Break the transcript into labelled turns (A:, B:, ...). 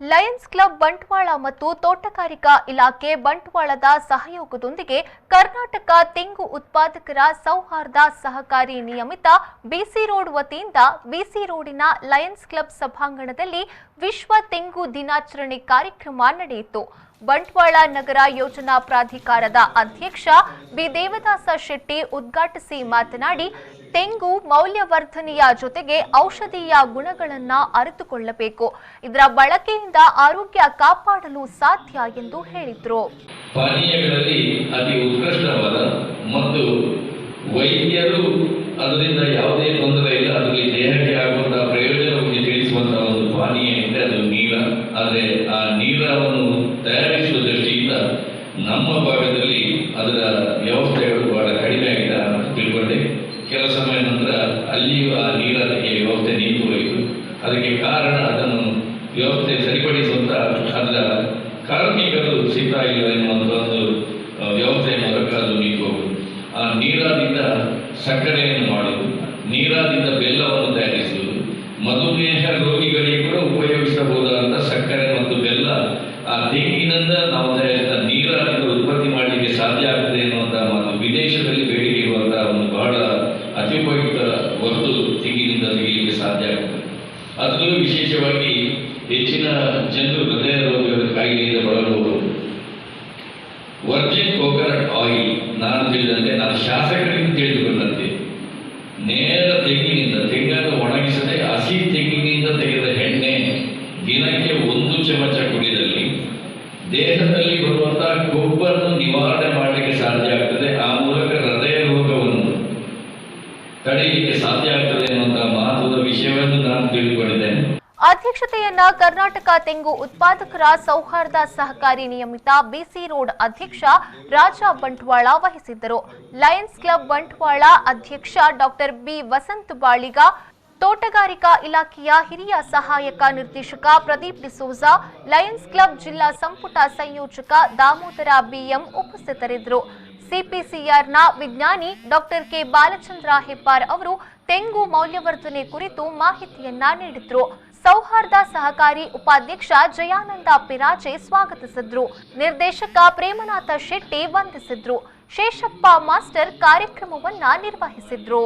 A: Lions club Bantwal ಮತ್ತು ತೋಟಗಾರಿಕಾ ಇಲಾಖೆ ಬಂಟ್ವಾಳದ ಸಹಯೋಗದೊಂದಿಗೆ ಕರ್ನಾಟಕ ತೆಂಗು ಉತ್ಪಾದಕರ ಸೌಹಾರ್ದ ಸಹಕಾರಿ ನಿಯಮಿತ ಬಿಸಿ ರೋಡ್ ವತಿಯಿಂದ ಬಿಸಿ ರೋಡಿನ ಲಯನ್ಸ್ ಕ್ಲಬ್ ಸಭಾಂಗಣದಲ್ಲಿ ವಿಶ್ವ ತೆಂಗು ದಿನಾಚರಣೆ ಕಾರ್ಯಕ್ರಮ ನಡೆಯಿತು. ಬಂಟ್ವಾಳ ನಗರ ಯೋಜನಾ ಪ್ರಾಧಿಕಾರದ ಅಧ್ಯಕ್ಷ ಬಿ ದೇವದಾಸ ಶೆಟ್ಟಿ ಉದ್ಘಾಟಿಸಿ ಮಾತನಾಡಿ, ತೆಂಗು ಮೌಲ್ಯವರ್ಧನೆಯ ಜೊತೆಗೆ ಔಷಧೀಯ ಗುಣಗಳನ್ನು ಅರಿತುಕೊಳ್ಳಬೇಕು. ಇದರ ಬಳಕೆಯಿಂದ ಆರೋಗ್ಯ ಕಾಪಾಡಲು ಸಾಧ್ಯ ಎಂದು ಹೇಳಿದರು.
B: ಪಾನೀಯಗಳಲ್ಲಿ ಅತಿ ಉತ್ಕೃಷ್ಟವಾದ ಮತ್ತು ವೈದ್ಯರು ಅದರಿಂದ ಯಾವುದೇ ತೊಂದರೆ ಇಲ್ಲ, ಅದರಲ್ಲಿ ದೇಹಕ್ಕೆ ಆಗುವಂತಹ ಪ್ರಯೋಜನವನ್ನು ತಿಳಿಸುವಂತಹ ಒಂದು ಪಾನೀಯ ಇದೆ, ಅದು ನೀರ. ಆದರೆ ಆ ನೀರವನ್ನು ತಯಾರಿಸುವ ದೃಷ್ಟಿಯಿಂದ ನಮ್ಮ ಭಾಗದಲ್ಲಿ ಅದರ ವ್ಯವಸ್ಥೆಗಳು ಬಹಳ ಕಡಿಮೆ ಆಗಿದೆ ಅಂತ ತಿಳ್ಕೊಂಡೆ. ಕೆಲ ಸಮಯ ನಂತರ ಅಲ್ಲಿಯೂ ಆ ನೀರಕ್ಕೆ ವ್ಯವಸ್ಥೆ ನಿಂತು ಹೋಯಿತು. ಅದಕ್ಕೆ ಕಾರಣ ಅದನ್ನು ವ್ಯವಸ್ಥೆ ಸರಿಪಡಿಸುವಂತ ಅದರ ಕಾರ್ಮಿಕರು ಸಿಗ್ತಾ ಇಲ್ಲ ಎನ್ನುವಂಥ ಒಂದು ವ್ಯವಸ್ಥೆಯ ಮೂಲಕ ಅದು ನಿಂತು ಹೋಗುವುದು. ಆ ನೀರಾದಿಂದ ಸಕ್ಕರೆಯನ್ನು ಮಾಡುವುದು, ನೀರಾದಿಂದ ಬೆಲ್ಲವನ್ನು ತಯಾರಿಸುವುದು, ಮಧುಮೇಹ ರೋಗಿಗಳಿಗೆ ಕೂಡ ಉಪಯೋಗಿಸಬಹುದಾದಂಥ ಸಕ್ಕರೆ ಮತ್ತು ಬೆಲ್ಲ ಆ ತೆಂಗಿನಿಂದ ನಾವು ನೀರಾದಿಂದ ಉತ್ಪತ್ತಿ ಮಾಡಲಿಕ್ಕೆ ಸಾಧ್ಯ ಆಗ್ತದೆ ಎನ್ನುವಂಥ ಮಾತು. ವಿದೇಶದಲ್ಲಿ ಬೇಡಿಕೆ ಇರುವಂತಹ ಒಂದು ಬಹಳ ಅತಿ ಉಪಯುಕ್ತ ವಸ್ತು ತೆಂಗಿನಿಂದ ತೆಗೆಯಲಿಕ್ಕೆ ಸಾಧ್ಯ ಆಗ್ತದೆ. ಅದರಲ್ಲೂ ವಿಶೇಷವಾಗಿ ಹೆಚ್ಚಿನ ಜನರು ಹೃದಯ ರೋಗದ ಕಾಯಿಲೆಯಿಂದ ಬಳಲುವುದು. ವರ್ಜಿನ್ ಕೋಕೋನಟ್ ಆಯಿಲ್ ನಾನು ತಿಳಿದಂತೆ, ನಾನು ಶಾಸಕರಿಂದ ತಿಳಿದುಕೊಂಡಂತೆ, ನೇರ ತೆಂಗನ್ನು ಒಣಗಿಸದೆ ಹಸಿ ತೆಂಗಿನಿಂದ ತೆಗೆದ ಎಣ್ಣೆ ದಿನಕ್ಕೆ 1 ಚಮಚ ಕುಡಿದಲ್ಲಿ ದೇಹದಲ್ಲಿ ಬರುವಂತಹ ಕೊಬ್ಬನ್ನು ನಿವಾರಣೆ ಮಾಡಲಿಕ್ಕೆ ಸಾಧ್ಯ ಆಗ್ತದೆ. ಆ ಮೂಲಕ ಹೃದಯ ರೋಗವನ್ನು ತಡೆಯಲಿಕ್ಕೆ ಸಾಧ್ಯ ಆಗ್ತದೆ ಎನ್ನುವಂತಹ ಮಹತ್ವದ ವಿಷಯವನ್ನು ನಾನು ತಿಳಿದುಕೊಂಡಿದ್ದೇನೆ.
A: ಅಧ್ಯಕ್ಷತೆಯನ್ನ ಕರ್ನಾಟಕ ತೆಂಗು ಉತ್ಪಾದಕರ ಸೌಹಾರ್ದ ಸಹಕಾರಿ ನಿಯಮಿತ ಬಿಸಿ ರೋಡ್ ಅಧ್ಯಕ್ಷ ರಾಜ ಬಂಟ್ವಾಳ ವಹಿಸಿದ್ದರು. ಲಯನ್ಸ್ ಕ್ಲಬ್ ಬಂಟ್ವಾಳ ಅಧ್ಯಕ್ಷ ಡಾಕ್ಟರ್ ಬಿ ವಸಂತ ಬಾಳಿಗ, ತೋಟಗಾರಿಕಾ ಇಲಾಖೆಯ ಹಿರಿಯ ಸಹಾಯಕ ನಿರ್ದೇಶಕ ಪ್ರದೀಪ್ ಡಿಸೋಜ, ಲಯನ್ಸ್ ಕ್ಲಬ್ ಜಿಲ್ಲಾ ಸಂಪುಟ ಸಂಯೋಜಕ ದಾಮೋದರ ಬಿಎಂ ಉಪಸ್ಥಿತರಿದ್ದರು. ಸಿಪಿಸಿಆರ್ನ ವಿಜ್ಞಾನಿ ಡಾಕ್ಟರ್ ಕೆ ಬಾಲಚಂದ್ರ ಹೆಬ್ಬಾರ್ ಅವರು ತೆಂಗು ಮೌಲ್ಯವರ್ಧನೆ ಕುರಿತು ಮಾಹಿತಿಯನ್ನ ನೀಡಿದ್ರು. ಸೌಹಾರ್ದ ಸಹಕಾರಿ ಉಪಾಧ್ಯಕ್ಷ ಜಯಾನಂದ ಪಿರಾಜೆ ಸ್ವಾಗತಿಸಿದ್ರು. ನಿರ್ದೇಶಕ ಪ್ರೇಮನಾಥ ಶೆಟ್ಟಿ ವಂದಿಸಿದ್ರು. ಶೇಷಪ್ಪ ಮಾಸ್ಟರ್ ಕಾರ್ಯಕ್ರಮವನ್ನ ನಿರ್ವಹಿಸಿದ್ರು.